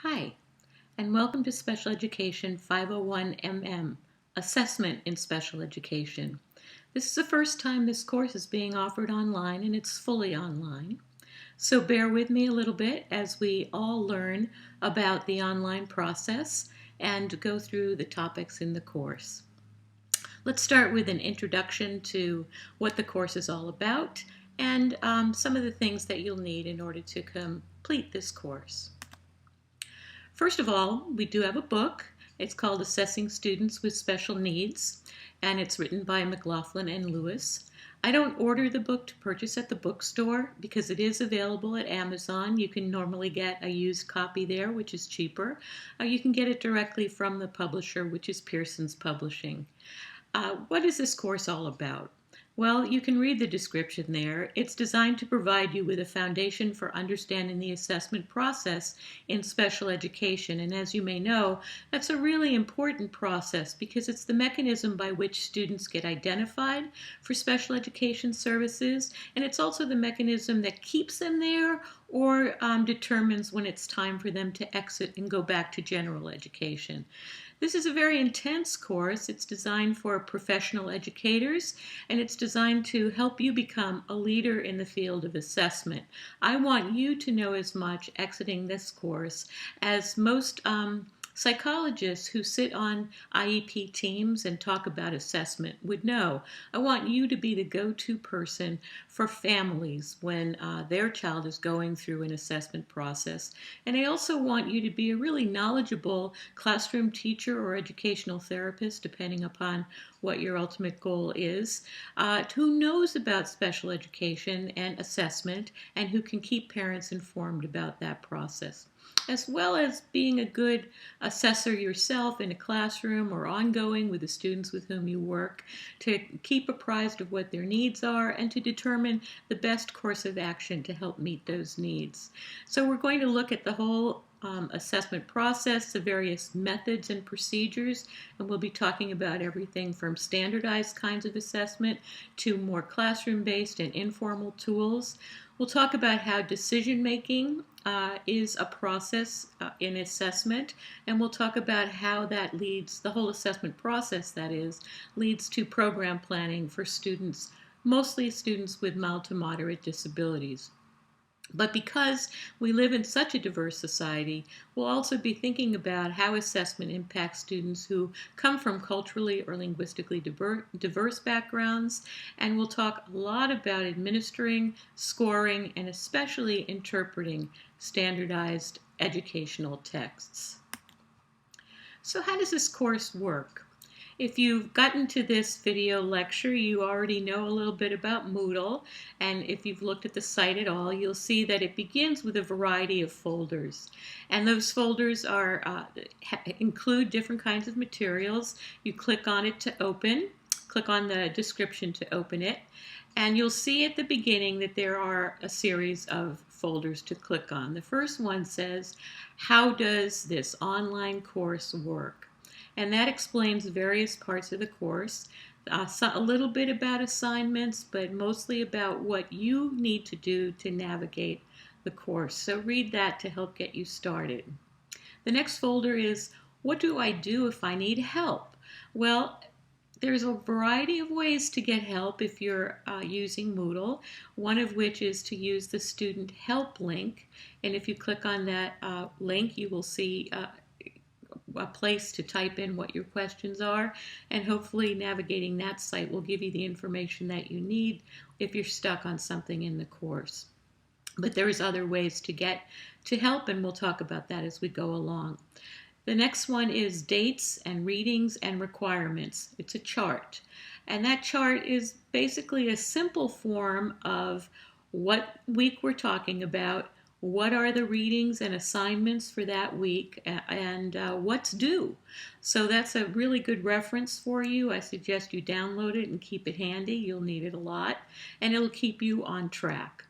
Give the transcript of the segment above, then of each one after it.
Hi, and welcome to Special Education 501mm, Assessment in Special Education. This is the first time this course is being offered online, and it's fully online. So bear with me a little bit as we all learn about the online process and go through the topics in the course. Let's start with an introduction to what the course is all about and some of the things that you'll need in order to complete this course. First of all, we do have a book. It's called Assessing Students with Special Needs, and it's written by McLaughlin and Lewis. I don't order the book to purchase at the bookstore because it is available at Amazon. You can normally get a used copy there, which is cheaper. You can get it directly from the publisher, which is Pearson's Publishing. What is this course all about? Well, you can read the description there. It's designed to provide you with a foundation for understanding the assessment process in special education. And as you may know, that's a really important process because it's the mechanism by which students get identified for special education services, and it's also the mechanism that keeps them there or determines when it's time for them to exit and go back to general education. This is a very intense course. It's designed for professional educators, and it's designed to help you become a leader in the field of assessment. I want you to know as much exiting this course as most psychologists who sit on IEP teams and talk about assessment would know. I want you to be the go-to person for families when their child is going through an assessment process. And I also want you to be a really knowledgeable classroom teacher or educational therapist, depending upon what your ultimate goal is, who knows about special education and assessment and who can keep parents informed about that process, as well as being a good assessor yourself in a classroom or ongoing with the students with whom you work to keep apprised of what their needs are and to determine the best course of action to help meet those needs. So we're going to look at the whole assessment process, the various methods and procedures, and we'll be talking about everything from standardized kinds of assessment to more classroom-based and informal tools. We'll talk about how decision-making is a process in assessment, and we'll talk about how that leads, the whole assessment process that is, leads to program planning for students, mostly students with mild to moderate disabilities. But because we live in such a diverse society, we'll also be thinking about how assessment impacts students who come from culturally or linguistically diverse backgrounds, and we'll talk a lot about administering, scoring, and especially interpreting standardized educational texts. So how does this course work? If you've gotten to this video lecture, you already know a little bit about Moodle, and if you've looked at the site at all, you'll see that it begins with a variety of folders. And those folders include different kinds of materials. You click on it to open, click on the description to open it, and you'll see at the beginning that there are a series of folders to click on. The first one says, "How does this online course work?" And that explains various parts of the course, a little bit about assignments, but mostly about what you need to do to navigate the course. So read that to help get you started. The next folder is, what do I do if I need help? Well, there's a variety of ways to get help if you're using Moodle, one of which is to use the student help link. And if you click on that link, you will see a place to type in what your questions are, and hopefully navigating that site will give you the information that you need if you're stuck on something in the course. But there's other ways to get to help, and we'll talk about that as we go along. The next one is dates and readings and requirements. It's a chart, and that chart is basically a simple form of what week we're talking about, what are the readings and assignments for that week, and what's due. So that's a really good reference for you. I suggest you download it and keep it handy. You'll need it a lot, and it'll keep you on track.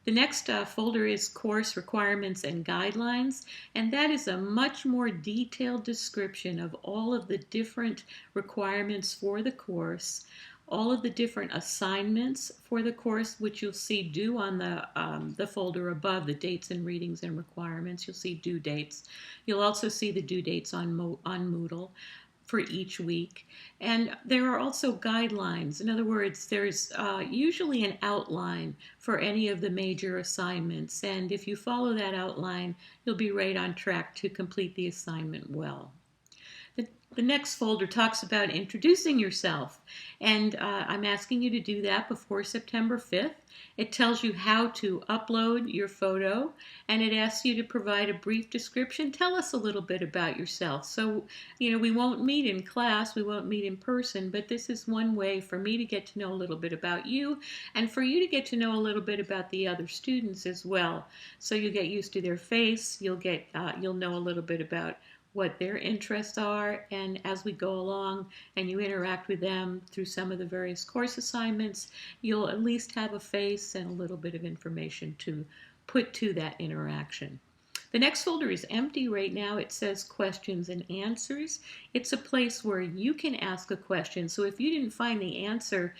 The next folder is course requirements and guidelines, and that is a much more detailed description of all of the different requirements for the course. all of the different assignments for the course, which you'll see due on the folder above, the dates and readings and requirements. You'll see due dates. You'll also see the due dates on Moodle for each week. And there are also guidelines. In other words, there's usually an outline for any of the major assignments. And if you follow that outline, you'll be right on track to complete the assignment well. The next folder talks about introducing yourself, and I'm asking you to do that before September 5th. It tells you how to upload your photo, and it asks you to provide a brief description. Tell us a little bit about yourself. So, we won't meet in class, we won't meet in person, but this is one way for me to get to know a little bit about you, and for you to get to know a little bit about the other students as well. So you get used to their face, you'll know a little bit about what their interests are, and as we go along and you interact with them through some of the various course assignments, you'll at least have a face and a little bit of information to put to that interaction. The next folder is empty right now. It says questions and answers. It's a place where you can ask a question. So if you didn't find the answer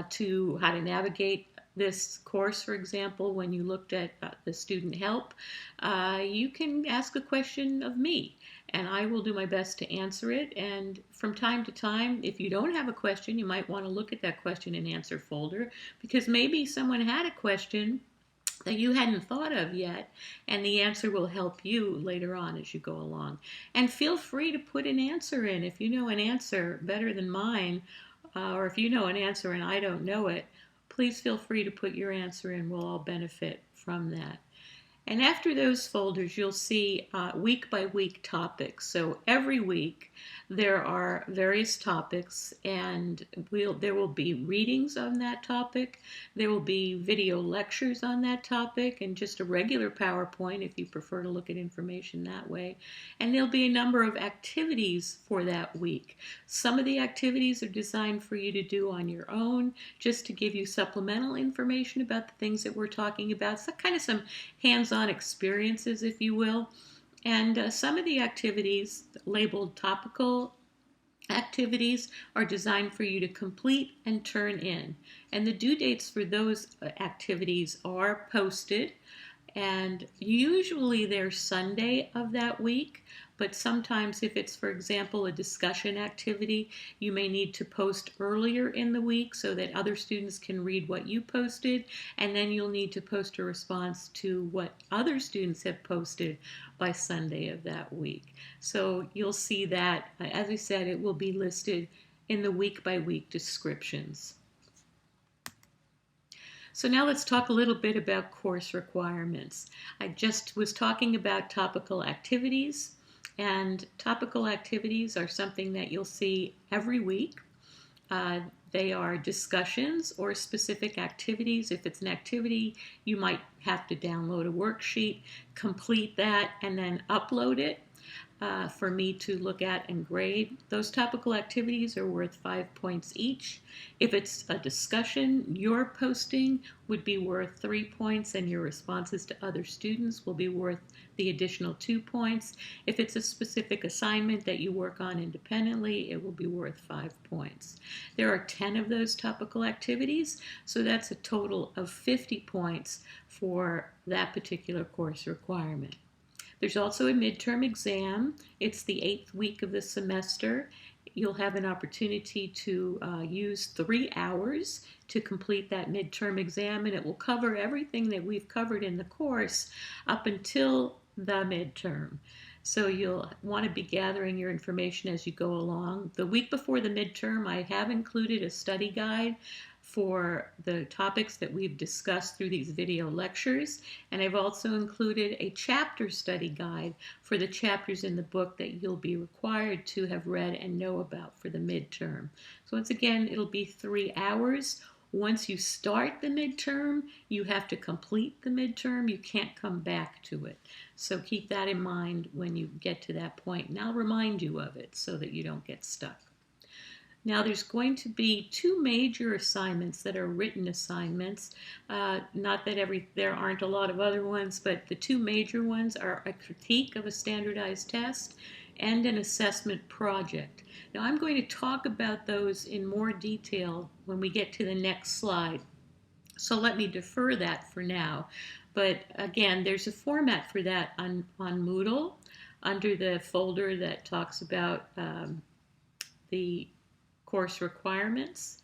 to how to navigate this course, for example, when you looked at the student help, you can ask a question of me, and I will do my best to answer it. And from time to time, if you don't have a question, you might want to look at that question and answer folder, because maybe someone had a question that you hadn't thought of yet, and the answer will help you later on as you go along. And feel free to put an answer in. If you know an answer better than mine, or if you know an answer and I don't know it, please feel free to put your answer in. We'll all benefit from that. And after those folders, you'll see week by week topics. So every week there are various topics, and there will be readings on that topic. There will be video lectures on that topic, and just a regular PowerPoint if you prefer to look at information that way. And there'll be a number of activities for that week. Some of the activities are designed for you to do on your own, just to give you supplemental information about the things that we're talking about. So kind of some hands-on experiences, if you will. And some of the activities labeled topical activities are designed for you to complete and turn in. And the due dates for those activities are posted, and usually they're Sunday of that week. But sometimes if it's, for example, a discussion activity, you may need to post earlier in the week so that other students can read what you posted, and then you'll need to post a response to what other students have posted by Sunday of that week. So you'll see that, as I said, it will be listed in the week-by-week descriptions. So now let's talk a little bit about course requirements. I just was talking about topical activities, and topical activities are something that you'll see every week. They are discussions or specific activities. If it's an activity, you might have to download a worksheet, complete that, and then upload it for me to look at and grade. Those topical activities are worth 5 points each. If it's a discussion, your posting would be worth 3 points, and your responses to other students will be worth the additional 2 points. If it's a specific assignment that you work on independently, it will be worth 5 points. There are 10 of those topical activities, so that's a total of 50 points for that particular course requirement. There's also a midterm exam. It's the 8th week of the semester. You'll have an opportunity to use 3 hours to complete that midterm exam, and it will cover everything that we've covered in the course up until the midterm. So you'll want to be gathering your information as you go along. The week before the midterm, I have included a study guide for the topics that we've discussed through these video lectures, and I've also included a chapter study guide for the chapters in the book that you'll be required to have read and know about for the midterm. So once again, it'll be 3 hours. Once you start the midterm, you have to complete the midterm. You can't come back to it. So keep that in mind when you get to that point, and I'll remind you of it so that you don't get stuck. Now there's going to be 2 major assignments that are written assignments. Not that there aren't a lot of other ones, but the 2 major ones are a critique of a standardized test and an assessment project. Now I'm going to talk about those in more detail when we get to the next slide. So let me defer that for now. But again, there's a format for that on Moodle under the folder that talks about the course requirements.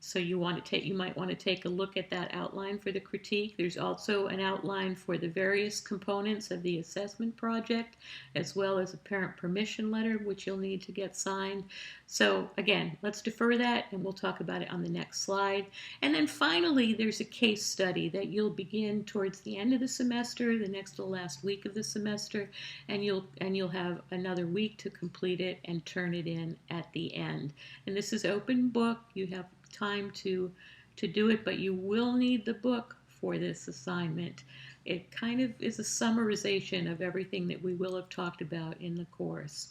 So you might want to take a look at that outline for the critique. There's also an outline for the various components of the assessment project, as well as a parent permission letter, which you'll need to get signed. So again, let's defer that and we'll talk about it on the next slide. And then finally, there's a case study that you'll begin towards the end of the semester, the next to last week of the semester, and you'll have another week to complete it and turn it in at the end. And this is open book. You have time to do it, but you will need the book for this assignment. It kind of is a summarization of everything that we will have talked about in the course.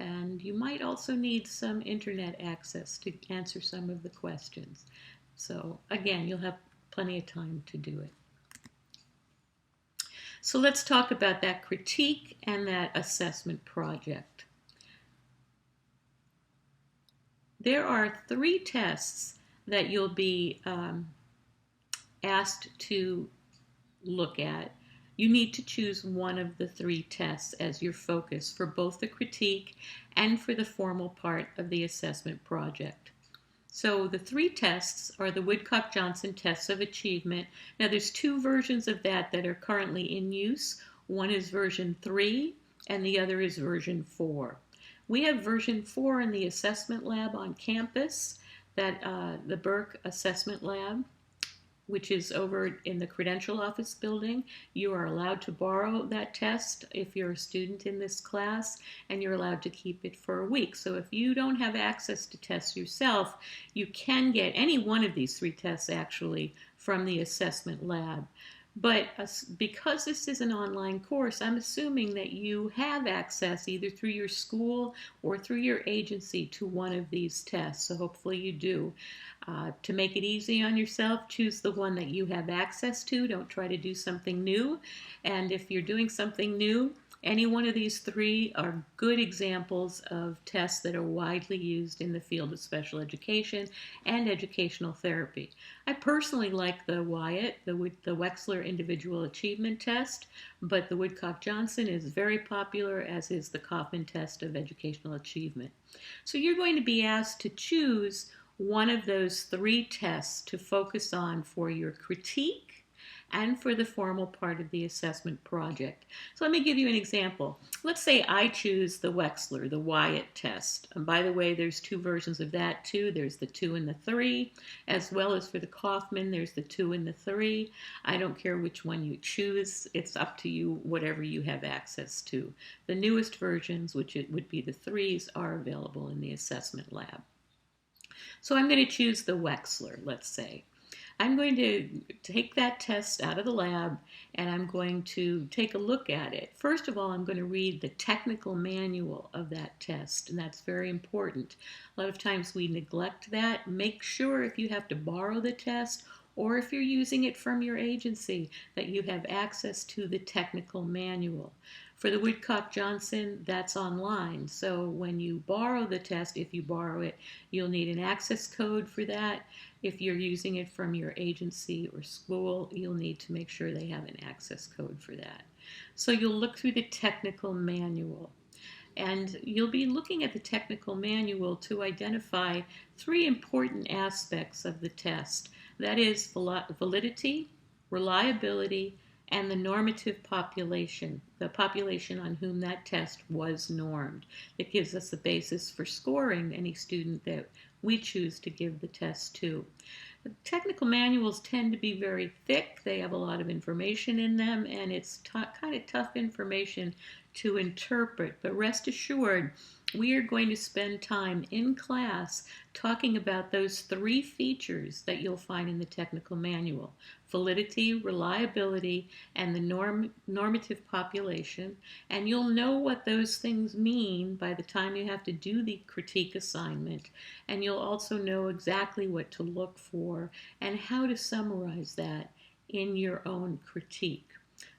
And you might also need some internet access to answer some of the questions. So again, you'll have plenty of time to do it. So let's talk about that critique and that assessment project. There are 3 tests that you'll be asked to look at. You need to choose one of the 3 tests as your focus for both the critique and for the formal part of the assessment project. So the 3 tests are the Woodcock-Johnson tests of achievement. Now there's 2 versions of that are currently in use. One is version 3 and the other is version 4. We have version 4 in the assessment lab on campus, the Burke Assessment Lab, which is over in the Credential Office building. You are allowed to borrow that test if you're a student in this class, and you're allowed to keep it for a week. So if you don't have access to tests yourself, you can get any one of these 3 tests actually from the assessment lab. But because this is an online course, I'm assuming that you have access either through your school or through your agency to one of these tests. So hopefully you do. To make it easy on yourself, choose the one that you have access to. Don't try to do something new. And if you're doing something new, any one of these 3 are good examples of tests that are widely used in the field of special education and educational therapy. I personally like the Wyatt, the Wechsler Individual Achievement Test, but the Woodcock-Johnson is very popular, as is the Kaufman Test of Educational Achievement. So you're going to be asked to choose one of those 3 tests to focus on for your critique and for the formal part of the assessment project. So let me give you an example. Let's say I choose the Wechsler, the Wyatt test. And by the way, there's 2 versions of that too. There's the 2 and the 3, as well as for the Kaufman, there's the 2 and the 3. I don't care which one you choose. It's up to you, whatever you have access to. The newest versions, which it would be the 3s, are available in the assessment lab. So I'm going to choose the Wechsler, let's say. I'm going to take that test out of the lab and I'm going to take a look at it. First of all, I'm going to read the technical manual of that test, and that's very important. A lot of times we neglect that. Make sure if you have to borrow the test or if you're using it from your agency that you have access to the technical manual. For the Woodcock-Johnson, that's online. So when you borrow the test, if you borrow it, you'll need an access code for that. If you're using it from your agency or school, you'll need to make sure they have an access code for that. So you'll look through the technical manual. And you'll be looking at the technical manual to identify 3 important aspects of the test. That is validity, reliability, and the normative population, the population on whom that test was normed. It gives us a basis for scoring any student that we choose to give the test to. The technical manuals tend to be very thick. They have a lot of information in them, and it's kind of tough information to interpret. But rest assured, we are going to spend time in class talking about those 3 features that you'll find in the technical manual: validity, reliability, and the normative population. And you'll know what those things mean by the time you have to do the critique assignment. And you'll also know exactly what to look for and how to summarize that in your own critique.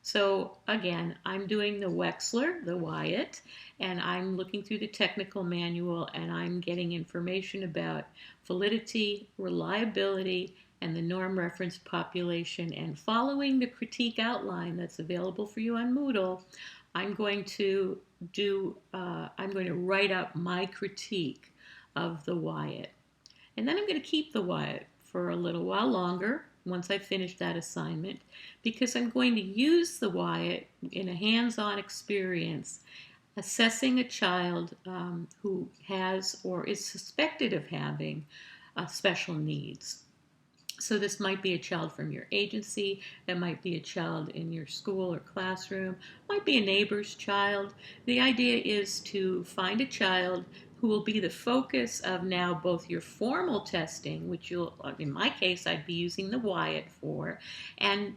So again, I'm doing the Wechsler, the Wyatt, and I'm looking through the technical manual and I'm getting information about validity, reliability, and the norm reference population. And following the critique outline that's available for you on Moodle, I'm going to I'm going to write up my critique of the Wyatt. And then I'm going to keep the Wyatt for a little while longer once I finish that assignment because I'm going to use the Wyatt in a hands-on experience assessing a child who has or is suspected of having special needs. So this might be a child from your agency, it might be a child in your school or classroom, might be a neighbor's child. The idea is to find a child who will be the focus of now both your formal testing, which you'll, in my case, I'd be using the Wyatt for, and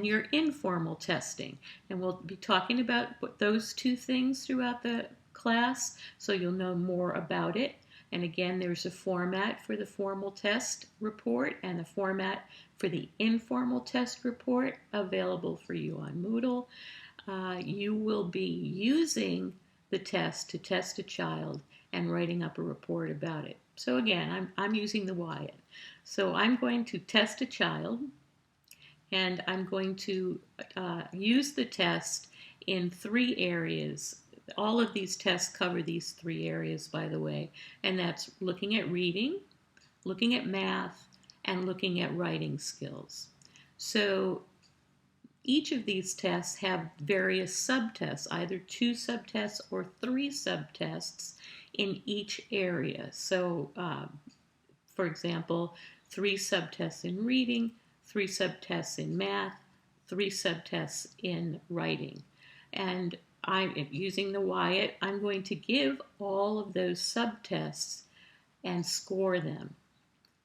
your informal testing. And we'll be talking about those two things throughout the class, so you'll know more about it. And again, there's a format for the formal test report and a format for the informal test report available for you on Moodle. You will be using the test to test a child and writing up a report about it. So again, I'm using the Wyatt. So I'm going to test a child and I'm going to use the test in 3 areas. All of these tests cover these 3 areas, by the way, and that's looking at reading, looking at math, and looking at writing skills. So each of these tests have various subtests, either 2 subtests or 3 subtests in each area. So, for example, 3 subtests in reading, 3 subtests in math, 3 subtests in writing. And I'm using the Wyatt, I'm going to give all of those subtests and score them.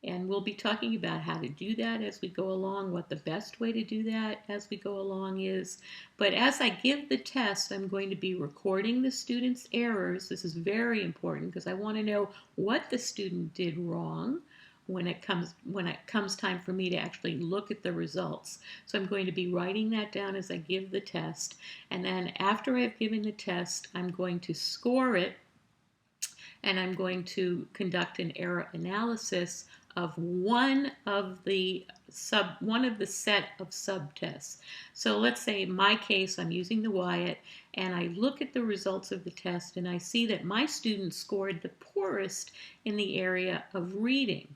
And we'll be talking about how to do that as we go along, what the best way to do that as we go along is. But as I give the test, I'm going to be recording the student's errors. This is very important because I want to know what the student did wrong when it comes time for me to actually look at the results. So I'm going to be writing that down as I give the test. And then after I've given the test, I'm going to score it and I'm going to conduct an error analysis of one of the set of subtests. So let's say in my case, I'm using the Wyatt and I look at the results of the test and I see that my student scored the poorest in the area of reading.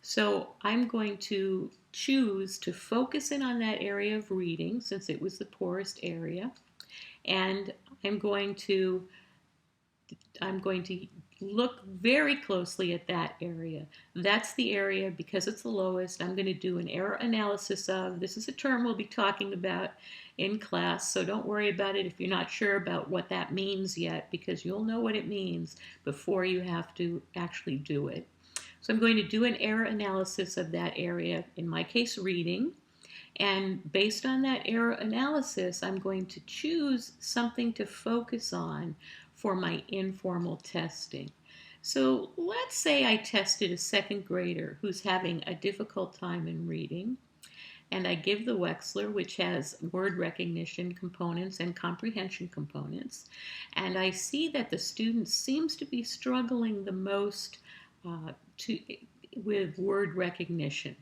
So I'm going to choose to focus in on that area of reading since it was the poorest area, and I'm going to look very closely at that area. That's the area, because it's the lowest, I'm going to do an error analysis of. This is a term we'll be talking about in class, so don't worry about it if you're not sure about what that means yet, because you'll know what it means before you have to actually do it. So I'm going to do an error analysis of that area, in my case reading, and based on that error analysis, I'm going to choose something to focus on for my informal testing. So let's say I tested a 2nd grader who's having a difficult time in reading, and I give the Wechsler, which has word recognition components and comprehension components, and I see that the student seems to be struggling the most with word recognition.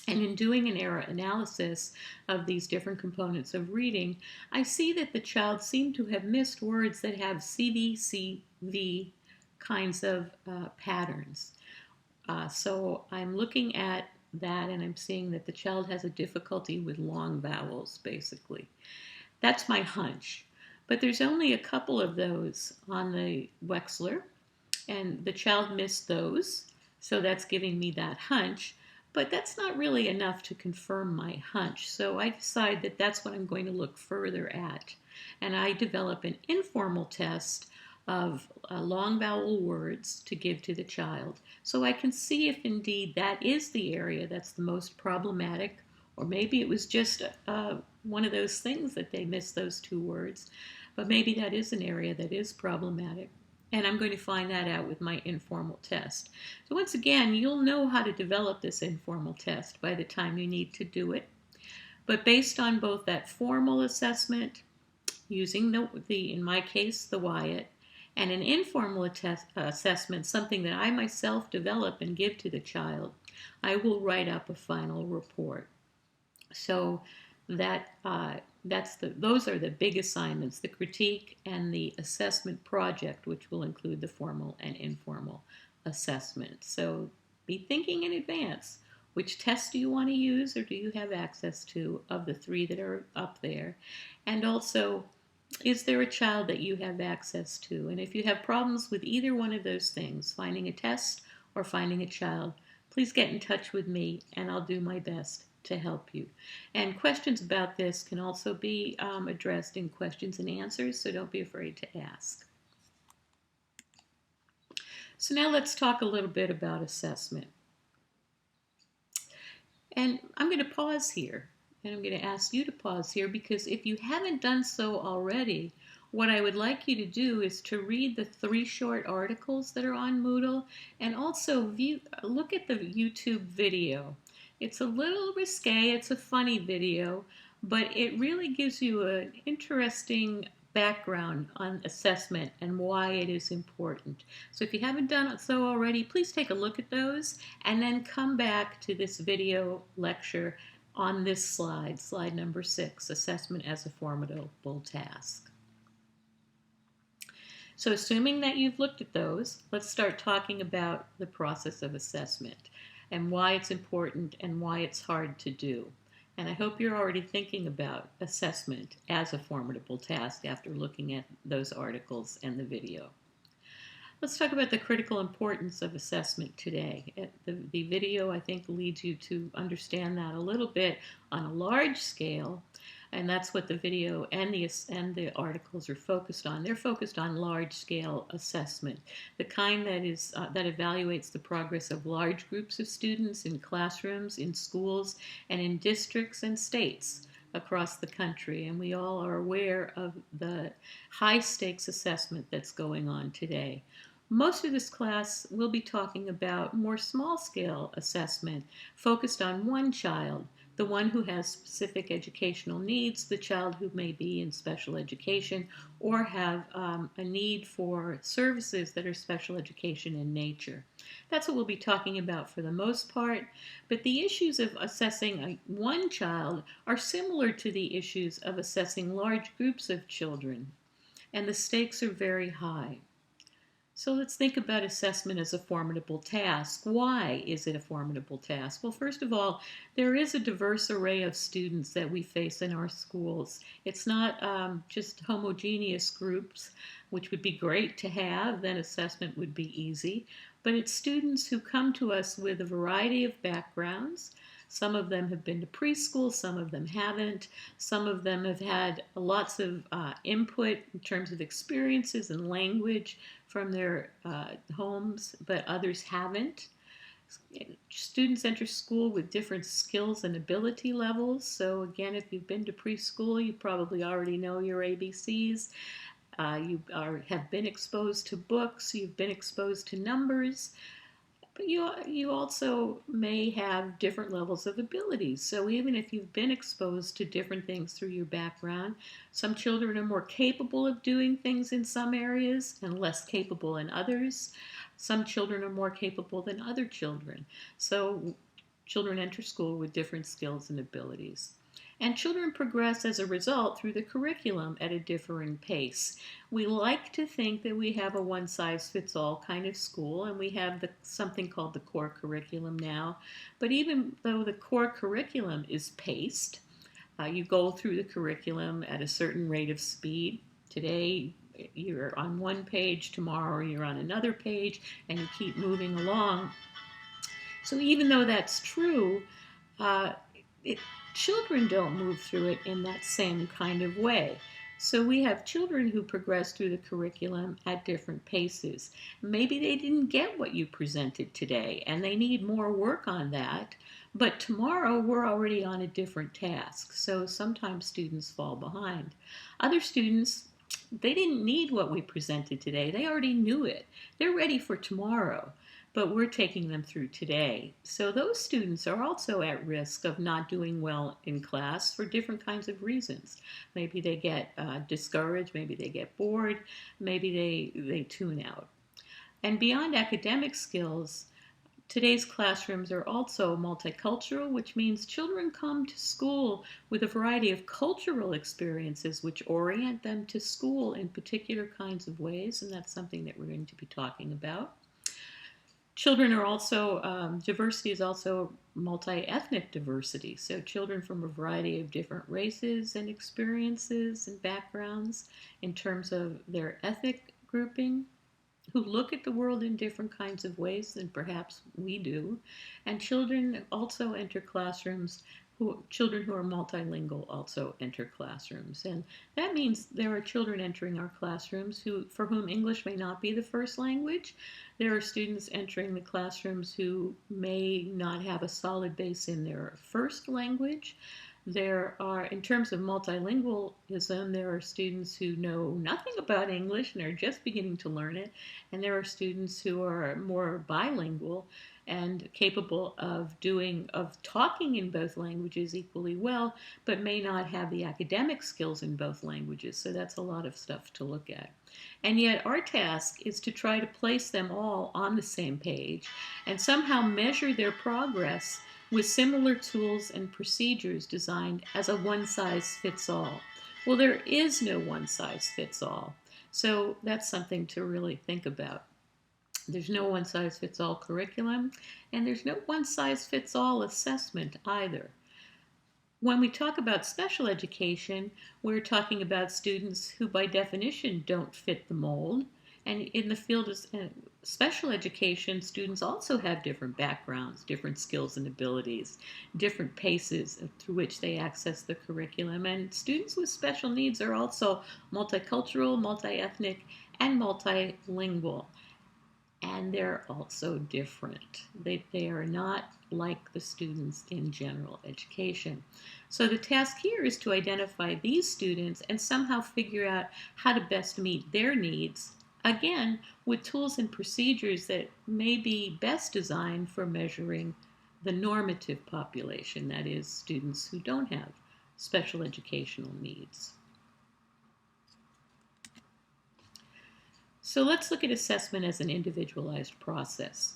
And in doing an error analysis of these different components of reading, I see that the child seemed to have missed words that have CVCV kinds of patterns. So I'm looking at that and I'm seeing that the child has a difficulty with long vowels, basically. That's my hunch. But there's only a couple of those on the Wechsler, and the child missed those, so that's giving me that hunch. But that's not really enough to confirm my hunch, so I decide that that's what I'm going to look further at. And I develop an informal test of long vowel words to give to the child, so I can see if indeed that is the area that's the most problematic, or maybe it was just one of those things that they missed those 2 words, but maybe that is an area that is problematic. And I'm going to find that out with my informal test. So once again, you'll know how to develop this informal test by the time you need to do it. But based on both that formal assessment, using in my case, the Wyatt, and an informal assessment, something that I myself develop and give to the child, I will write up a final report. So those are the big assignments, the critique and the assessment project, which will include the formal and informal assessment. So be thinking in advance. Which test do you want to use or do you have access to of the three that are up there? And also, is there a child that you have access to? And if you have problems with either one of those things, finding a test or finding a child, please get in touch with me and I'll do my best to help you. And questions about this can also be addressed in questions and answers, so don't be afraid to ask. So now let's talk a little bit about assessment. And I'm going to pause here, and I'm going to ask you to pause here, because if you haven't done so already, what I would like you to do is to read the 3 short articles that are on Moodle, and also look at the YouTube video. It's a little risque, it's a funny video, but it really gives you an interesting background on assessment and why it is important. So if you haven't done so already, please take a look at those and then come back to this video lecture on this slide, slide number 6, assessment as a formidable task. So assuming that you've looked at those, let's start talking about the process of assessment and why it's important and why it's hard to do. And I hope you're already thinking about assessment as a formidable task after looking at those articles and the video. Let's talk about the critical importance of assessment today. The video, I think, leads you to understand that a little bit on a large scale, and that's what the video and the articles are focused on. They're focused on large-scale assessment, the kind that evaluates the progress of large groups of students in classrooms, in schools, and in districts and states across the country. And we all are aware of the high-stakes assessment that's going on today. Most of this class will be talking about more small-scale assessment focused on one child, the one who has specific educational needs, the child who may be in special education or have a need for services that are special education in nature. That's what we'll be talking about for the most part, but the issues of assessing one child are similar to the issues of assessing large groups of children, and the stakes are very high. So let's think about assessment as a formidable task. Why is it a formidable task? Well, first of all, there is a diverse array of students that we face in our schools. It's not just homogeneous groups, which would be great to have, then assessment would be easy, but it's students who come to us with a variety of backgrounds. Some of them have been to preschool, some of them haven't. Some of them have had lots of input in terms of experiences and language from their homes, but others haven't. Students enter school with different skills and ability levels. So again, if you've been to preschool, you probably already know your ABCs. Have been exposed to books, you've been exposed to numbers. But you also may have different levels of abilities. So even if you've been exposed to different things through your background, some children are more capable of doing things in some areas and less capable in others. Some children are more capable than other children. So children enter school with different skills and abilities. And children progress as a result through the curriculum at a differing pace. We like to think that we have a one-size-fits-all kind of school, and we have something called the core curriculum now. But even though the core curriculum is paced, you go through the curriculum at a certain rate of speed. Today, you're on one page, tomorrow you're on another page, and you keep moving along. So even though that's true, children don't move through it in that same kind of way. So we have children who progress through the curriculum at different paces. Maybe they didn't get what you presented today and they need more work on that, but tomorrow we're already on a different task. So sometimes students fall behind. Other students, they didn't need what we presented today. They already knew it. They're ready for tomorrow. but we're taking them through today. So those students are also at risk of not doing well in class for different kinds of reasons. Maybe they get discouraged, maybe they get bored, maybe they tune out. And beyond academic skills, today's classrooms are also multicultural, which means children come to school with a variety of cultural experiences which orient them to school in particular kinds of ways, and that's something that we're going to be talking about. Children are also, diversity is also multi-ethnic diversity. So children from a variety of different races and experiences and backgrounds in terms of their ethnic grouping, who look at the world in different kinds of ways than perhaps we do. And children also enter classrooms. Children who are multilingual also enter classrooms. And that means there are children entering our classrooms for whom English may not be the first language. There are students entering the classrooms who may not have a solid base in their first language. There are, in terms of multilingualism, there are students who know nothing about English and are just beginning to learn it. And there are students who are more bilingual and capable of talking in both languages equally well, but may not have the academic skills in both languages. So that's a lot of stuff to look at. And yet our task is to try to place them all on the same page and somehow measure their progress with similar tools and procedures designed as a one-size-fits-all. Well, there is no one-size-fits-all. So that's something to really think about. There's no one-size-fits-all curriculum, and there's no one-size-fits-all assessment either. When we talk about special education, we're talking about students who by definition don't fit the mold. And in the field of special education, students also have different backgrounds, different skills and abilities, different paces through which they access the curriculum. And students with special needs are also multicultural, multi-ethnic, and multilingual. And they're also different. They are not like the students in general education. So the task here is to identify these students and somehow figure out how to best meet their needs, again, with tools and procedures that may be best designed for measuring the normative population, that is, students who don't have special educational needs. So let's look at assessment as an individualized process.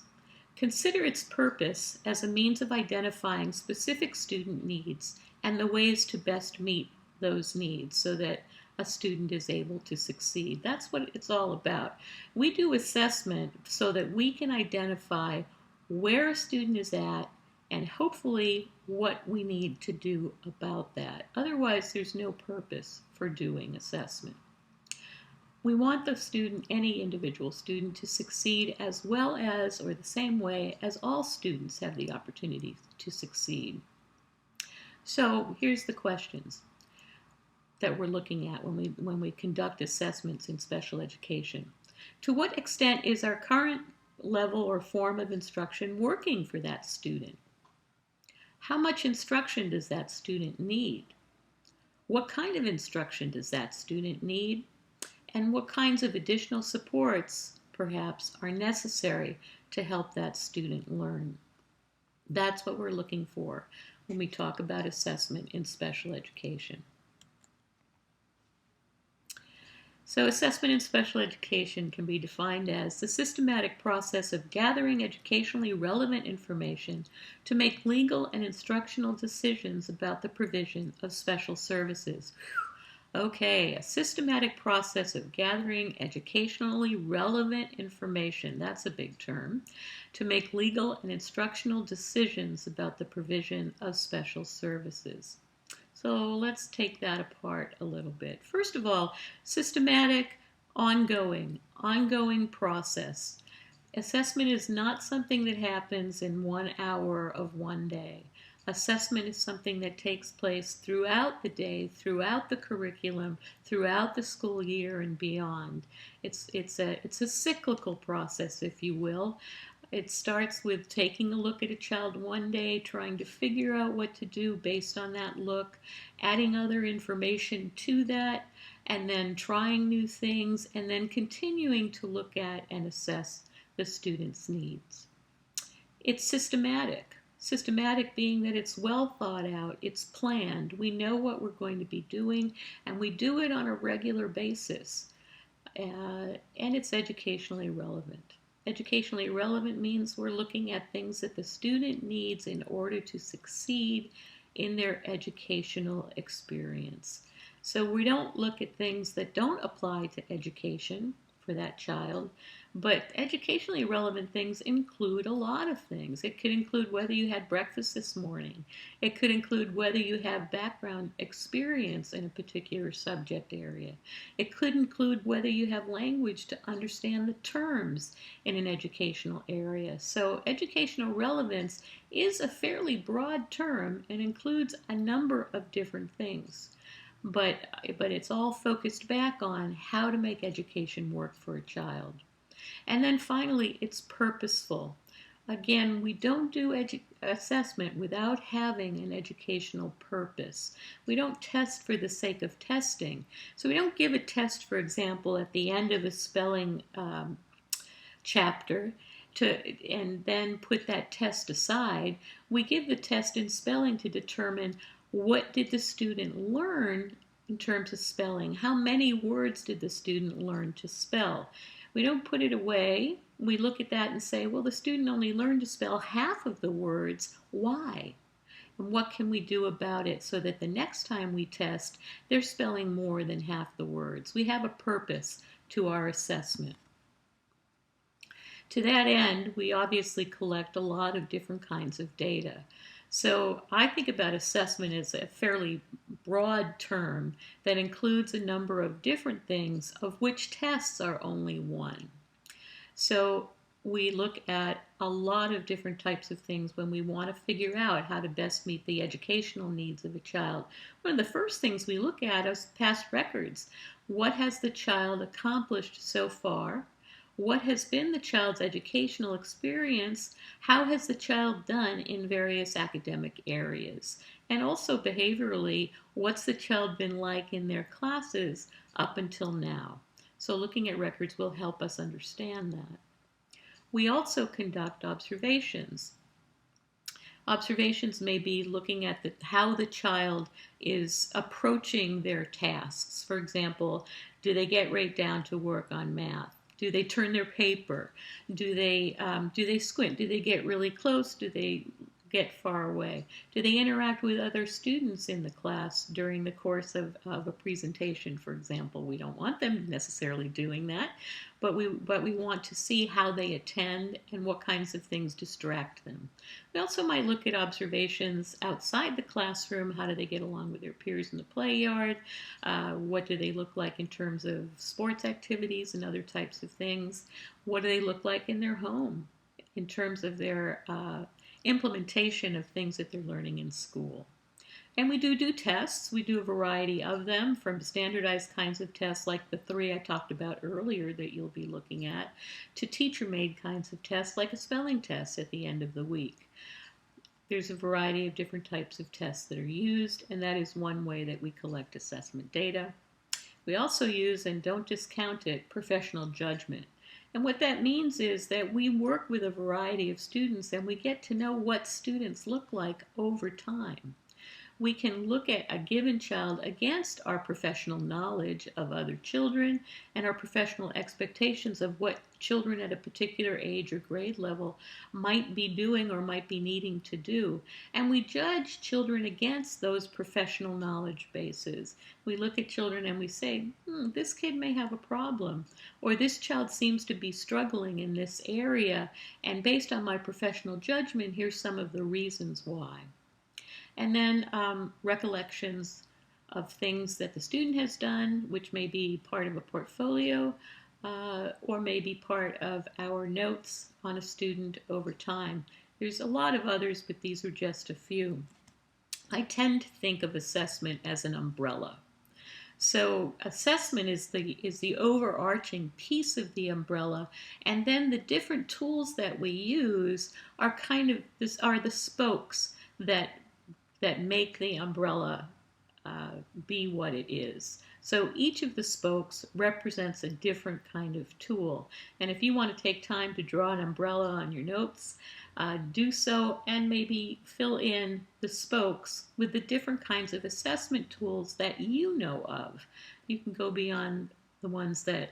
Consider its purpose as a means of identifying specific student needs and the ways to best meet those needs so that a student is able to succeed. That's what it's all about. We do assessment so that we can identify where a student is at and hopefully what we need to do about that. Otherwise, there's no purpose for doing assessment. We want the student, any individual student, to succeed as well as, or the same way as all students have the opportunity to succeed. So here's the questions that we're looking at when we conduct assessments in special education. To what extent is our current level or form of instruction working for that student? How much instruction does that student need? What kind of instruction does that student need? And what kinds of additional supports, perhaps, are necessary to help that student learn? That's what we're looking for when we talk about assessment in special education. So assessment in special education can be defined as the systematic process of gathering educationally relevant information to make legal and instructional decisions about the provision of special services. Okay, a systematic process of gathering educationally relevant information, that's a big term, to make legal and instructional decisions about the provision of special services. So let's take that apart a little bit. First of all, systematic, ongoing process. Assessment is not something that happens in 1 hour of one day. Assessment is something that takes place throughout the day, throughout the curriculum, throughout the school year and beyond. It's a cyclical process, if you will. It starts with taking a look at a child one day, trying to figure out what to do based on that look, adding other information to that, and then trying new things, and then continuing to look at and assess the student's needs. It's systematic. Systematic being that it's well thought out, it's planned, we know what we're going to be doing, and we do it on a regular basis. And it's educationally relevant. Educationally relevant means we're looking at things that the student needs in order to succeed in their educational experience. So we don't look at things that don't apply to education for that child, but educationally relevant things include a lot of things. It could include whether you had breakfast this morning. It could include whether you have background experience in a particular subject area. It could include whether you have language to understand the terms in an educational area. So educational relevance is a fairly broad term and includes a number of different things. But it's all focused back on how to make education work for a child. And then finally, it's purposeful. Again, we don't do assessment without having an educational purpose. We don't test for the sake of testing. So we don't give a test, for example, at the end of a spelling chapter and then put that test aside. We give the test in spelling to determine what did the student learn in terms of spelling. How many words did the student learn to spell? We don't put it away. We look at that and say, well, the student only learned to spell half of the words. Why? And what can we do about it so that the next time we test, they're spelling more than half the words? We have a purpose to our assessment. To that end, we obviously collect a lot of different kinds of data. So I think about assessment as a fairly broad term that includes a number of different things, of which tests are only one. So we look at a lot of different types of things when we want to figure out how to best meet the educational needs of a child. One of the first things we look at is past records. What has the child accomplished so far? What has been the child's educational experience? How has the child done in various academic areas? And also behaviorally, what's the child been like in their classes up until now? So looking at records will help us understand that. We also conduct observations. Observations may be looking at how the child is approaching their tasks. For example, do they get right down to work on math? Do they turn their paper? Do they squint? Do they get really close? Do they get far away? Do they interact with other students in the class during the course of a presentation, for example? We don't want them necessarily doing that, but we want to see how they attend and what kinds of things distract them. We also might look at observations outside the classroom. How do they get along with their peers in the play yard? What do they look like in terms of sports activities and other types of things? What do they look like in their home in terms of their implementation of things that they're learning in school? And we do tests. We do a variety of them, from standardized kinds of tests like the 3 I talked about earlier that you'll be looking at, to teacher-made kinds of tests like a spelling test at the end of the week. There's a variety of different types of tests that are used, and that is one way that we collect assessment data. We also use, and don't discount it, professional judgment. And what that means is that we work with a variety of students and we get to know what students look like over time. We can look at a given child against our professional knowledge of other children and our professional expectations of what children at a particular age or grade level might be doing or might be needing to do. And we judge children against those professional knowledge bases. We look at children and we say, this kid may have a problem, or this child seems to be struggling in this area, and based on my professional judgment, here's some of the reasons why. And then recollections of things that the student has done, which may be part of a portfolio or may be part of our notes on a student over time. There's a lot of others, but these are just a few. I tend to think of assessment as an umbrella. So assessment is the overarching piece of the umbrella, and then the different tools that we use are the spokes that make the umbrella be what it is. So each of the spokes represents a different kind of tool. And if you want to take time to draw an umbrella on your notes, do so and maybe fill in the spokes with the different kinds of assessment tools that you know of. You can go beyond the ones that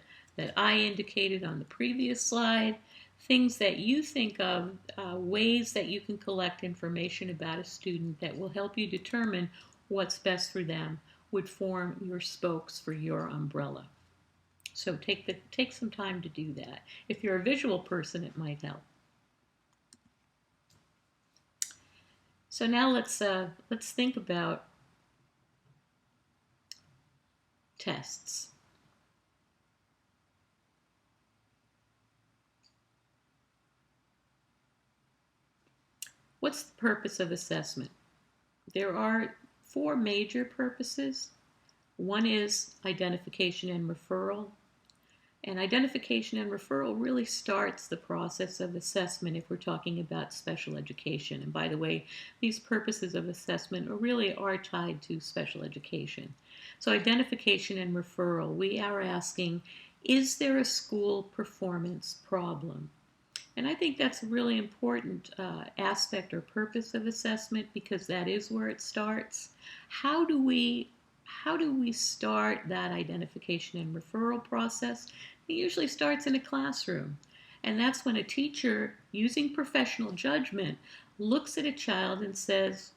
I indicated on the previous slide, things that you think of, ways that you can collect information about a student that will help you determine what's best for them, would form your spokes for your umbrella. So take some time to do that. If you're a visual person, it might help. So now let's think about tests. What's the purpose of assessment? There are four major purposes. One is identification and referral. And identification and referral really starts the process of assessment if we're talking about special education. And by the way, these purposes of assessment really are tied to special education. So identification and referral, we are asking, is there a school performance problem? And I think that's a really important aspect or purpose of assessment because that is where it starts. How do we start that identification and referral process? It usually starts in a classroom. And that's when a teacher, using professional judgment, looks at a child and says,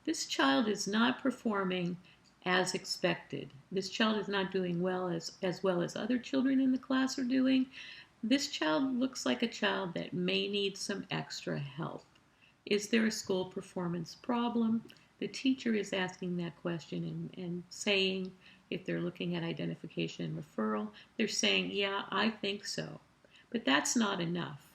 this child is not performing as expected. This child is not doing well as other children in the class are doing. This child looks like a child that may need some extra help. Is there a school performance problem? The teacher is asking that question and saying, if they're looking at identification and referral, they're saying, yeah, I think so. But that's not enough.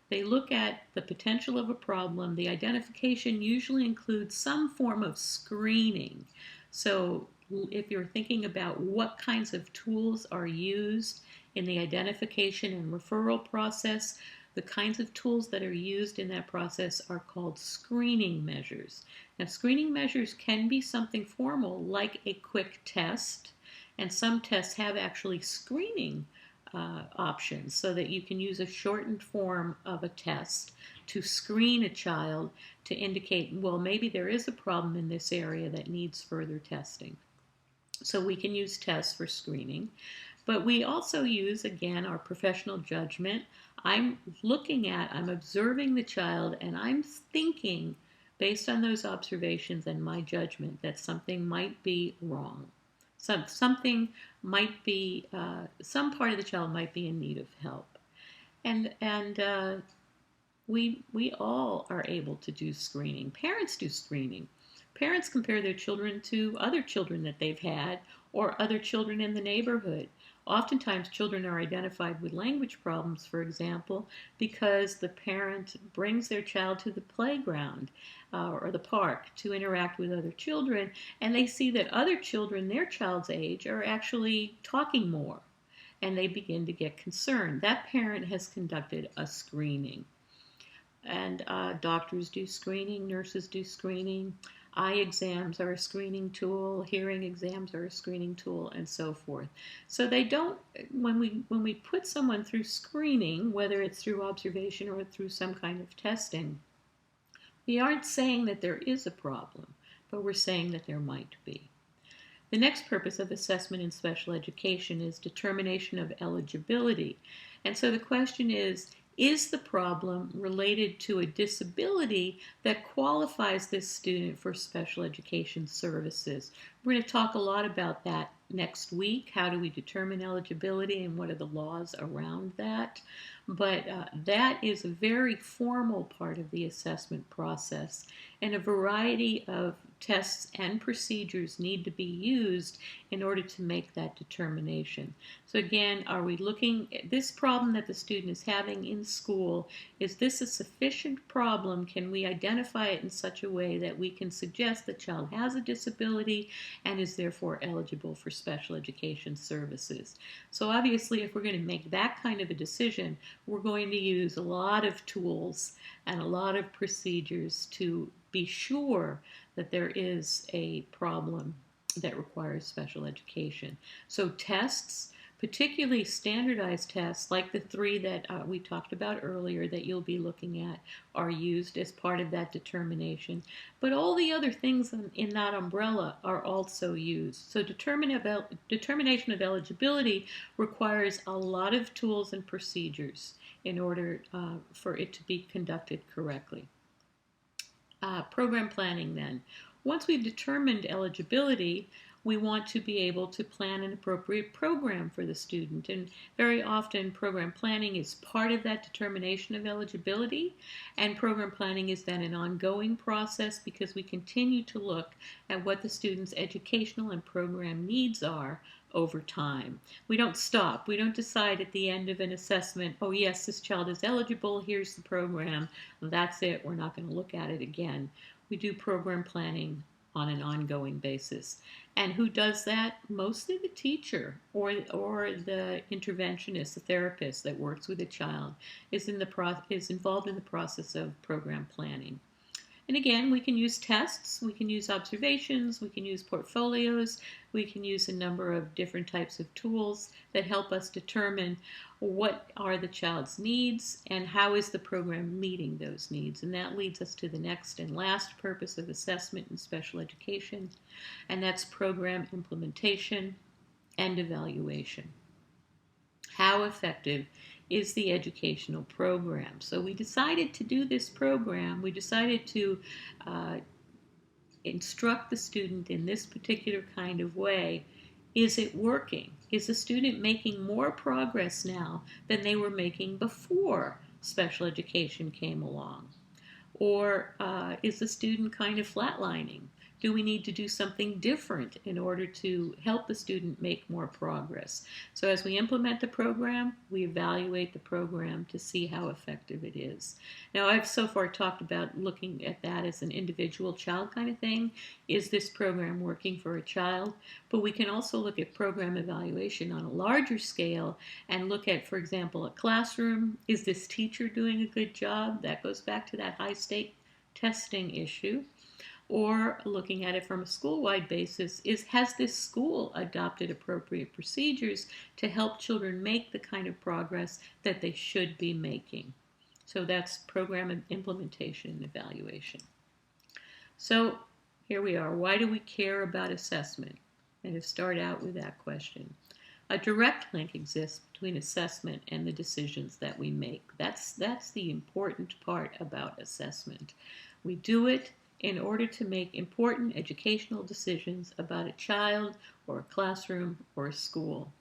They look at the potential of a problem. The identification usually includes some form of screening. So if you're thinking about what kinds of tools are used in the identification and referral process, the kinds of tools that are used in that process are called screening measures. Now, screening measures can be something formal, like a quick test, and some tests have actually screening options so that you can use a shortened form of a test to screen a child to indicate, well, maybe there is a problem in this area that needs further testing. So we can use tests for screening. But we also use, again, our professional judgment. I'm observing the child, and I'm thinking, based on those observations and my judgment, that something might be wrong. Something might be, some part of the child might be in need of help. And we all are able to do screening. Parents do screening. Parents compare their children to other children that they've had or other children in the neighborhood. Oftentimes, children are identified with language problems, for example, because the parent brings their child to the playground or the park to interact with other children, and they see that other children their child's age are actually talking more, and they begin to get concerned. That parent has conducted a screening. And doctors do screening, nurses do screening. Eye exams are a screening tool, hearing exams are a screening tool, and so forth. So they don't, when we put someone through screening, whether it's through observation or through some kind of testing, we aren't saying that there is a problem, but we're saying that there might be. The next purpose of assessment in special education is determination of eligibility. And so the question is the problem related to a disability that qualifies this student for special education services? We're going to talk a lot about that next week. How do we determine eligibility and what are the laws around that? But that is a very formal part of the assessment process, and a variety of tests and procedures need to be used in order to make that determination. So again, are we looking at this problem that the student is having in school? Is this a sufficient problem? Can we identify it in such a way that we can suggest the child has a disability and is therefore eligible for special education services? So obviously, if we're going to make that kind of a decision, we're going to use a lot of tools and a lot of procedures to be sure that there is a problem that requires special education. So tests, particularly standardized tests like the three that we talked about earlier that you'll be looking at, are used as part of that determination. But all the other things in that umbrella are also used. So determination of eligibility requires a lot of tools and procedures in order for it to be conducted correctly. Program planning then. Once we've determined eligibility, we want to be able to plan an appropriate program for the student. And very often program planning is part of that determination of eligibility. And program planning is then an ongoing process because we continue to look at what the student's educational and program needs are over time. We don't stop. We don't decide at the end of an assessment, oh yes, this child is eligible, here's the program, that's it, we're not going to look at it again. We do program planning on an ongoing basis. And who does that? Mostly the teacher or the interventionist, the therapist that works with a child is involved in the process of program planning. And again, we can use tests, we can use observations, we can use portfolios, we can use a number of different types of tools that help us determine what are the child's needs and how is the program meeting those needs. And that leads us to the next and last purpose of assessment in special education, and that's program implementation and evaluation. How effective is the educational program? So we decided to do this program. We decided to instruct the student in this particular kind of way. Is it working? Is the student making more progress now than they were making before special education came along? Or is the student kind of flatlining? Do we need to do something different in order to help the student make more progress? So as we implement the program, we evaluate the program to see how effective it is. Now, I've so far talked about looking at that as an individual child kind of thing. Is this program working for a child? But we can also look at program evaluation on a larger scale and look at, for example, a classroom. Is this teacher doing a good job? That goes back to that high-stake testing issue. Or looking at it from a school-wide basis, has this school adopted appropriate procedures to help children make the kind of progress that they should be making? So that's program implementation and evaluation. So here we are. Why do we care about assessment? And to start out with that question. A direct link exists between assessment and the decisions that we make. That's the important part about assessment. We do it in order to make important educational decisions about a child or a classroom or a school.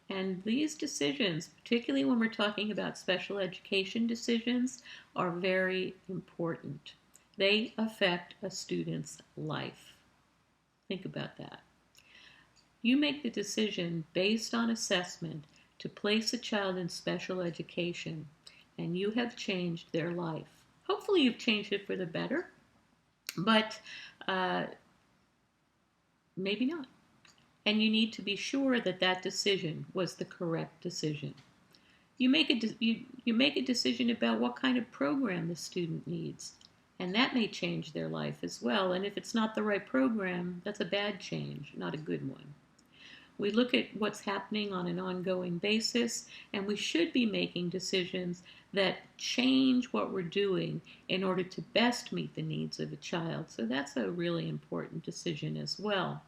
And these decisions, particularly when we're talking about special education decisions, are very important. They affect a student's life. Think about that. You make the decision based on assessment to place a child in special education, and you have changed their life. Hopefully you've changed it for the better. But maybe not. And you need to be sure that that decision was the correct decision. You make a decision about what kind of program the student needs, and that may change their life as well. And if it's not the right program, that's a bad change, not a good one. We look at what's happening on an ongoing basis, and we should be making decisions that change what we're doing in order to best meet the needs of a child. So that's a really important decision as well.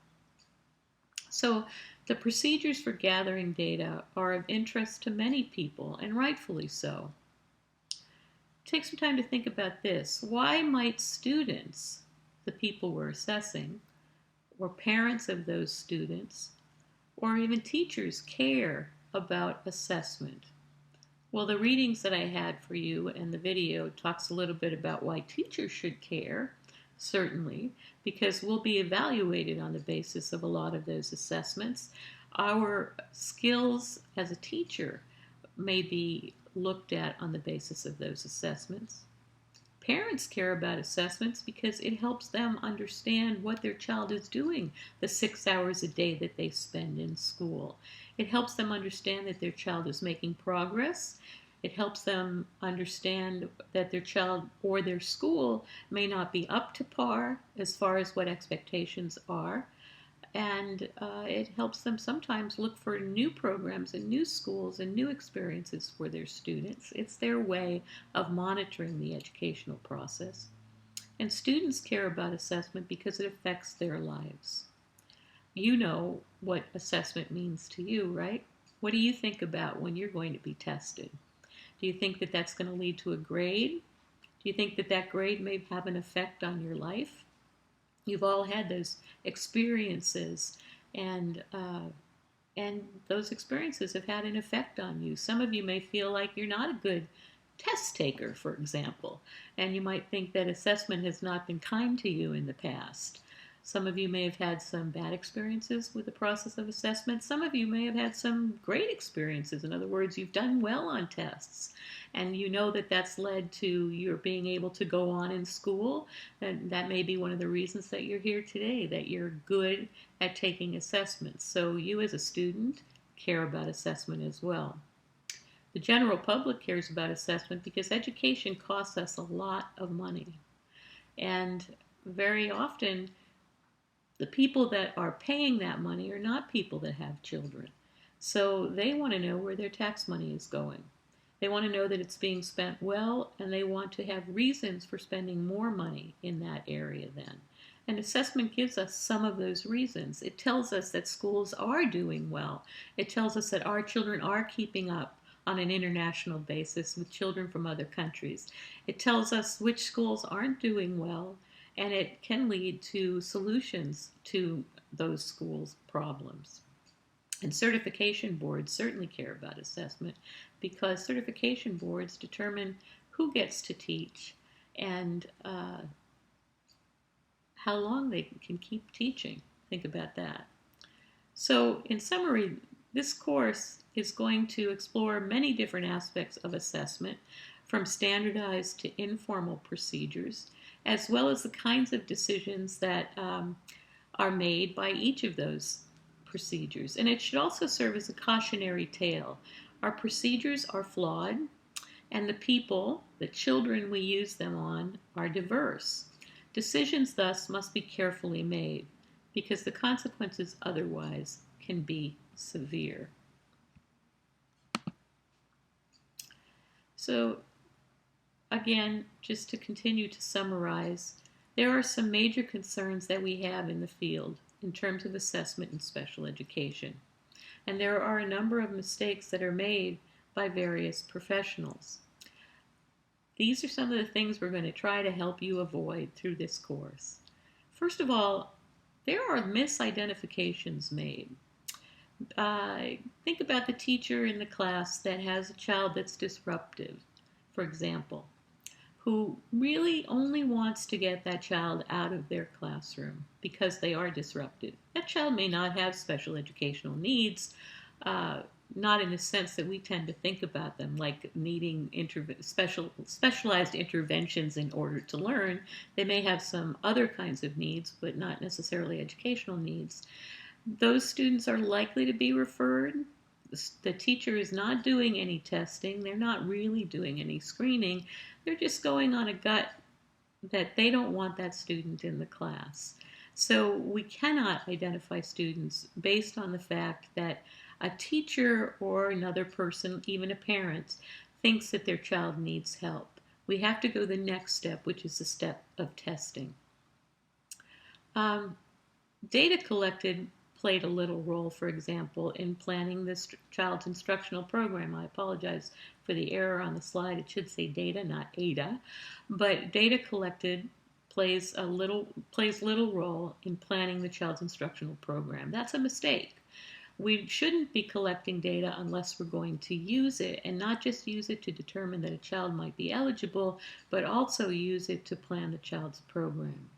So the procedures for gathering data are of interest to many people, and rightfully so. Take some time to think about this. Why might students, the people we're assessing, or parents of those students, or even teachers care about assessment? Well, the readings that I had for you and the video talks a little bit about why teachers should care, certainly, because we'll be evaluated on the basis of a lot of those assessments. Our skills as a teacher may be looked at on the basis of those assessments. Parents care about assessments because it helps them understand what their child is doing the 6 hours a day that they spend in school. It helps them understand that their child is making progress. It helps them understand that their child or their school may not be up to par as far as what expectations are. And it helps them sometimes look for new programs and new schools and new experiences for their students. It's their way of monitoring the educational process. And students care about assessment because it affects their lives. You know what assessment means to you, right? What do you think about when you're going to be tested? Do you think that that's going to lead to a grade? Do you think that that grade may have an effect on your life? You've all had those experiences, and and those experiences have had an effect on you. Some of you may feel like you're not a good test taker, for example, and you might think that assessment has not been kind to you in the past. Some of you may have had some bad experiences with the process of assessment. Some of you may have had some great experiences. In other words, you've done well on tests, and you know that that's led to your being able to go on in school. And that may be one of the reasons that you're here today, that you're good at taking assessments. So you as a student care about assessment as well. The general public cares about assessment because education costs us a lot of money. And very often, the people that are paying that money are not people that have children. So they want to know where their tax money is going. They want to know that it's being spent well, and they want to have reasons for spending more money in that area then. And assessment gives us some of those reasons. It tells us that schools are doing well. It tells us that our children are keeping up on an international basis with children from other countries. It tells us which schools aren't doing well, and it can lead to solutions to those schools' problems. And certification boards certainly care about assessment because certification boards determine who gets to teach and how long they can keep teaching. Think about that. So, in summary, this course is going to explore many different aspects of assessment, from standardized to informal procedures, as well as the kinds of decisions that are made by each of those procedures. And it should also serve as a cautionary tale. Our procedures are flawed, and the people, the children we use them on, are diverse. Decisions, thus, must be carefully made because the consequences otherwise can be severe. So, again, just to continue to summarize, there are some major concerns that we have in the field in terms of assessment in special education. And there are a number of mistakes that are made by various professionals. These are some of the things we're going to try to help you avoid through this course. First of all, there are misidentifications made. Think about the teacher in the class that has a child that's disruptive, for example, who really only wants to get that child out of their classroom because they are disruptive. That child may not have special educational needs, not in the sense that we tend to think about them, like needing specialized interventions in order to learn. They may have some other kinds of needs, but not necessarily educational needs. Those students are likely to be referred. The teacher is not doing any testing. They're not really doing any screening. They're just going on a gut that they don't want that student in the class. So we cannot identify students based on the fact that a teacher or another person, even a parent, thinks that their child needs help. We have to go the next step, which is the step of testing. Data collected played a little role, for example, in planning this child's instructional program. I apologize for the error on the slide. It should say data, not ADA. But data collected plays little role in planning the child's instructional program. That's a mistake. We shouldn't be collecting data unless we're going to use it, and not just use it to determine that a child might be eligible, but also use it to plan the child's program.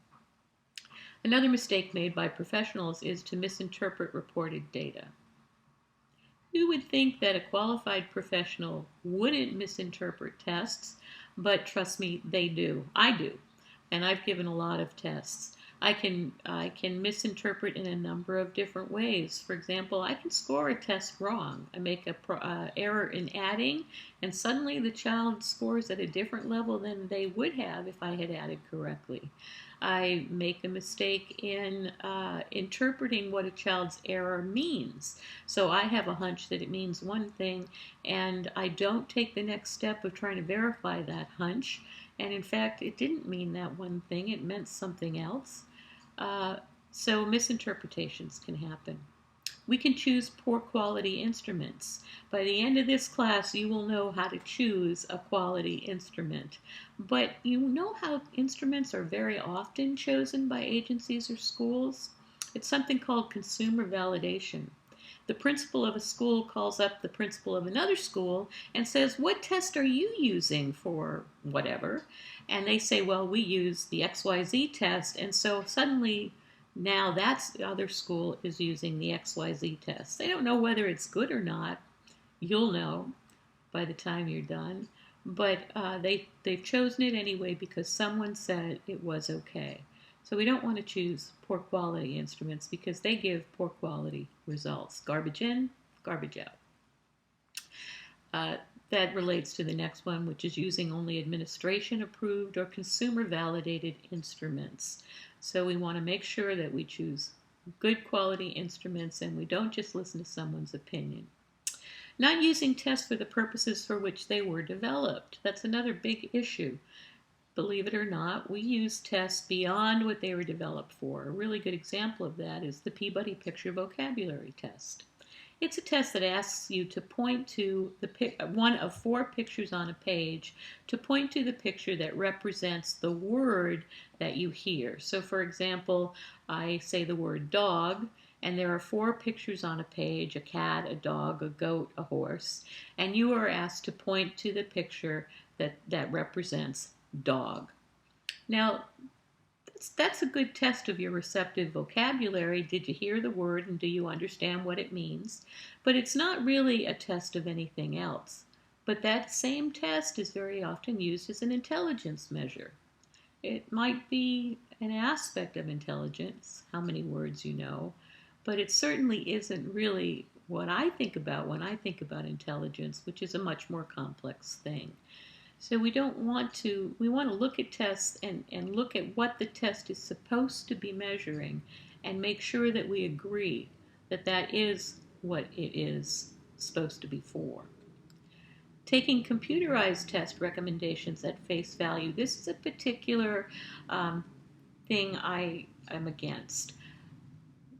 Another mistake made by professionals is to misinterpret reported data. You would think that a qualified professional wouldn't misinterpret tests, but trust me, they do. I do. And I've given a lot of tests. I can misinterpret in a number of different ways. For example, I can score a test wrong. I make a error in adding, and suddenly the child scores at a different level than they would have if I had added correctly. I make a mistake in interpreting what a child's error means. So I have a hunch that it means one thing, and I don't take the next step of trying to verify that hunch. And in fact, it didn't mean that one thing, it meant something else. Uh, so misinterpretations can happen. We can choose poor quality instruments. By the end of this class, you will know how to choose a quality instrument. But you know how instruments are very often chosen by agencies or schools? It's something called consumer validation. The principal of a school calls up the principal of another school and says, "What test are you using for whatever?" And they say, "Well, we use the XYZ test." And so suddenly now that's the other school is using the XYZ test. They don't know whether it's good or not. You'll know by the time you're done. But they've chosen it anyway because someone said it was okay. So we don't want to choose poor quality instruments because they give poor quality results. Garbage in, garbage out. Uh, that relates to the next one, which is using only administration approved or consumer validated instruments. So we want to make sure that we choose good quality instruments and we don't just listen to someone's opinion. Not using tests for the purposes for which they were developed. That's another big issue. Believe it or not, we use tests beyond what they were developed for. A really good example of that is the Peabody Picture Vocabulary Test. It's a test that asks you to point to one of 4 pictures on a page, to point to the picture that represents the word that you hear. So for example, I say the word dog, and there are 4 pictures on a page: a cat, a dog, a goat, a horse, and you are asked to point to the picture that represents dog. Now, that's a good test of your receptive vocabulary. Did you hear the word and do you understand what it means? But it's not really a test of anything else. But that same test is very often used as an intelligence measure. It might be an aspect of intelligence, how many words you know, but it certainly isn't really what I think about when I think about intelligence, which is a much more complex thing. So we want to look at tests and look at what the test is supposed to be measuring and make sure that we agree that that is what it is supposed to be for. Taking computerized test recommendations at face value. This is a particular thing I am against.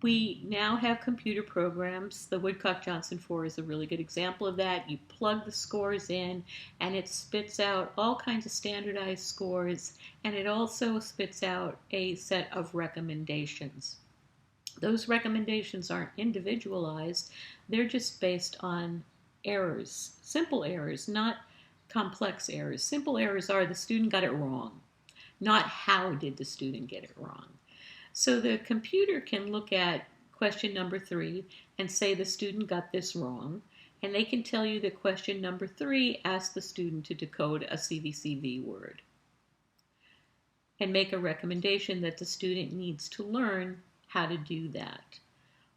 We now have computer programs. The Woodcock-Johnson 4 is a really good example of that. You plug the scores in and it spits out all kinds of standardized scores, and it also spits out a set of recommendations. Those recommendations aren't individualized. They're just based on errors, simple errors, not complex errors. Simple errors are the student got it wrong, not how did the student get it wrong. So the computer can look at question number 3 and say the student got this wrong, and they can tell you that question number 3 asked the student to decode a CVCV word and make a recommendation that the student needs to learn how to do that.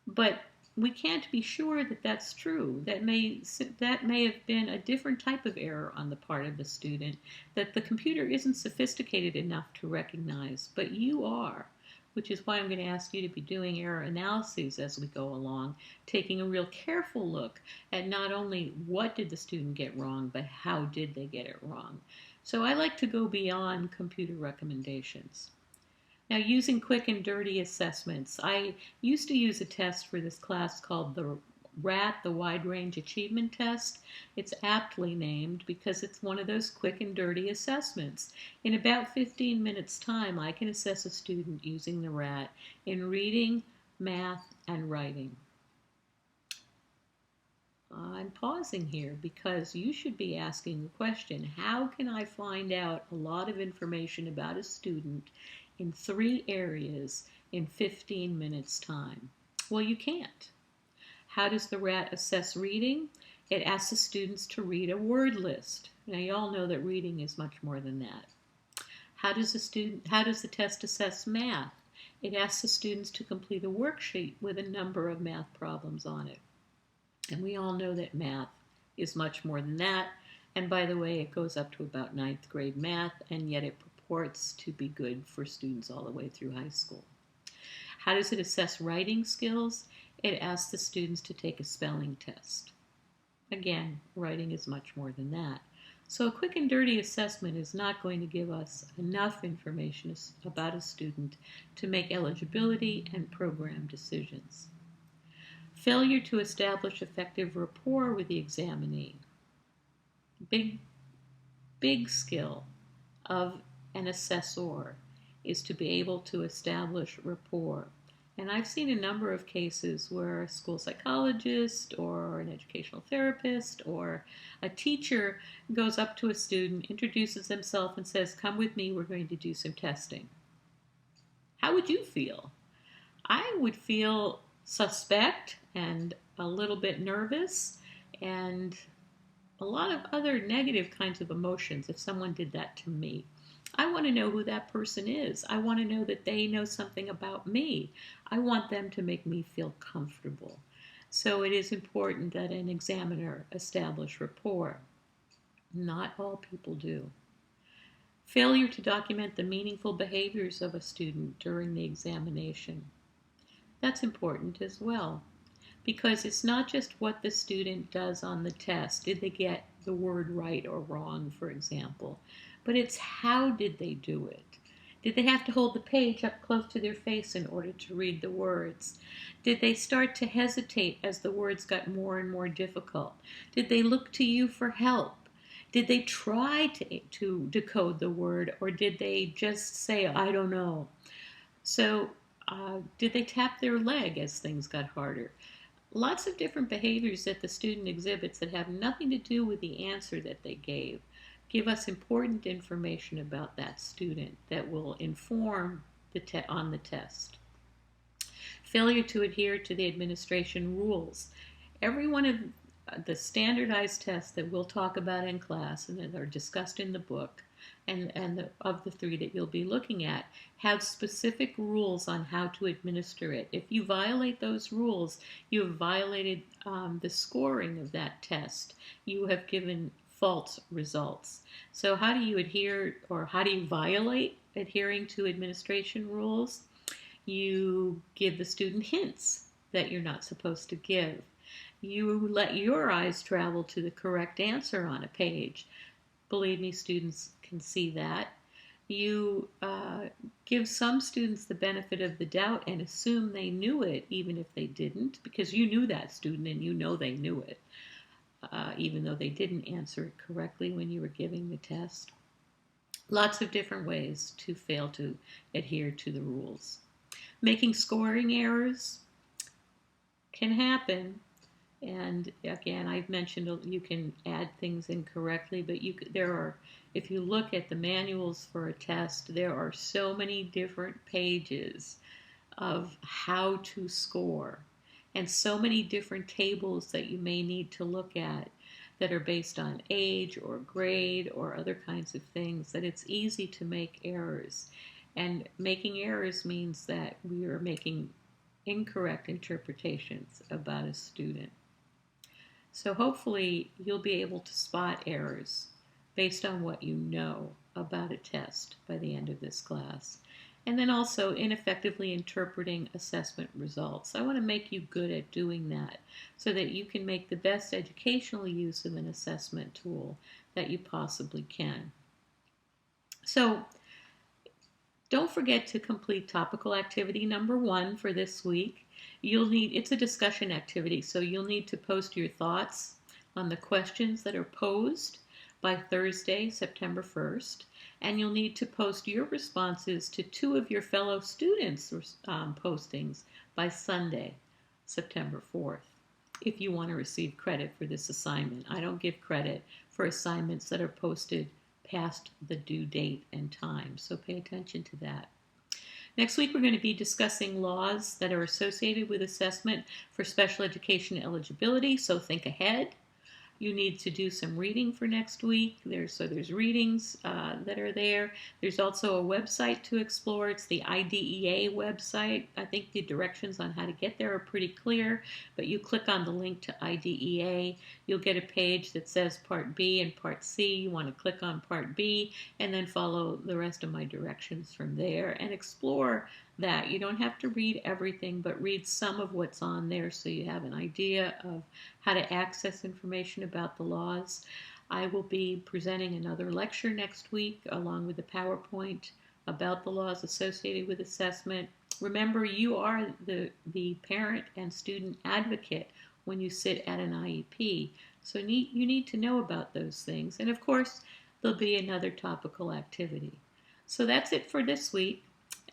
But we can't be sure that that's true. That may have been a different type of error on the part of the student that the computer isn't sophisticated enough to recognize, but you are. Which is why I'm going to ask you to be doing error analyses as we go along, taking a real careful look at not only what did the student get wrong, but how did they get it wrong. So I like to go beyond computer recommendations. Now, using quick and dirty assessments. I used to use a test for this class called the RAT, the Wide Range Achievement Test. It's aptly named because it's one of those quick and dirty assessments. In about 15 minutes time, I can assess a student using the RAT in reading, math, and writing. I'm pausing here because you should be asking the question, how can I find out a lot of information about a student in 3 areas in 15 minutes time? Well, you can't. How does the RAT assess reading? It asks the students to read a word list. Now, you all know that reading is much more than that. How does the test assess math? It asks the students to complete a worksheet with a number of math problems on it. And we all know that math is much more than that. And by the way, it goes up to about ninth grade math, and yet it purports to be good for students all the way through high school. How does it assess writing skills? It asks the students to take a spelling test. Again, writing is much more than that. So a quick and dirty assessment is not going to give us enough information about a student to make eligibility and program decisions. Failure to establish effective rapport with the examinee. Big skill of an assessor is to be able to establish rapport. And I've seen a number of cases where a school psychologist or an educational therapist or a teacher goes up to a student, introduces himself, and says, "Come with me, we're going to do some testing." How would you feel? I would feel suspect and a little bit nervous and a lot of other negative kinds of emotions if someone did that to me. I want to know who that person is. I want to know that they know something about me. I want them to make me feel comfortable. So it is important that an examiner establish rapport. Not all people do. Failure to document the meaningful behaviors of a student during the examination. That's important as well, because it's not just what the student does on the test. Did they get the word right or wrong, for example? But it's how did they do it? Did they have to hold the page up close to their face in order to read the words? Did they start to hesitate as the words got more and more difficult? Did they look to you for help? Did they try to decode the word, or did they just say, "I don't know"? So did they tap their leg as things got harder? Lots of different behaviors that the student exhibits that have nothing to do with the answer that they gave give us important information about that student that will inform on the test. Failure to adhere to the administration rules. Every one of the standardized tests that we'll talk about in class and that are discussed in the book, of the three that you'll be looking at, have specific rules on how to administer it. If you violate those rules, you have violated the scoring of that test. You have given false results. So how do you adhere, or how do you violate adhering to administration rules? You give the student hints that you're not supposed to give. You let your eyes travel to the correct answer on a page. Believe me, students can see that. You give some students the benefit of the doubt and assume they knew it even if they didn't, because you knew that student and you know they knew it, even though they didn't answer it correctly when you were giving the test. Lots of different ways to fail to adhere to the rules. Making scoring errors can happen. And again, I've mentioned you can add things incorrectly, but if you look at the manuals for a test, there are so many different pages of how to score and so many different tables that you may need to look at that are based on age or grade or other kinds of things, that it's easy to make errors. And making errors means that we are making incorrect interpretations about a student. So hopefully you'll be able to spot errors based on what you know about a test by the end of this class. And then also ineffectively interpreting assessment results. I want to make you good at doing that so that you can make the best educational use of an assessment tool that you possibly can. So don't forget to complete topical activity number 1 for this week. It's a discussion activity, so you'll need to post your thoughts on the questions that are posed by Thursday, September 1st, and you'll need to post your responses to 2 of your fellow students' postings by Sunday, September 4th, if you want to receive credit for this assignment. I don't give credit for assignments that are posted past the due date and time, so pay attention to that. Next week, we're going to be discussing laws that are associated with assessment for special education eligibility, so think ahead. You need to do some reading for next week. There's readings that are there. There's also a website to explore. It's the IDEA website. I think the directions on how to get there are pretty clear, but you click on the link to IDEA. You'll get a page that says Part B and Part C. You want to click on Part B and then follow the rest of my directions from there and explore that. You don't have to read everything, but read some of what's on there so you have an idea of how to access information about the laws. I will be presenting another lecture next week along with a PowerPoint about the laws associated with assessment. Remember, you are the parent and student advocate when you sit at an IEP. So you need to know about those things. And of course, there'll be another topical activity. So that's it for this week,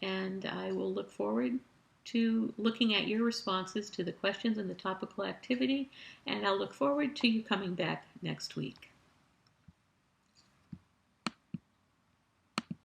and I will look forward to looking at your responses to the questions and the topical activity, and I'll look forward to you coming back next week.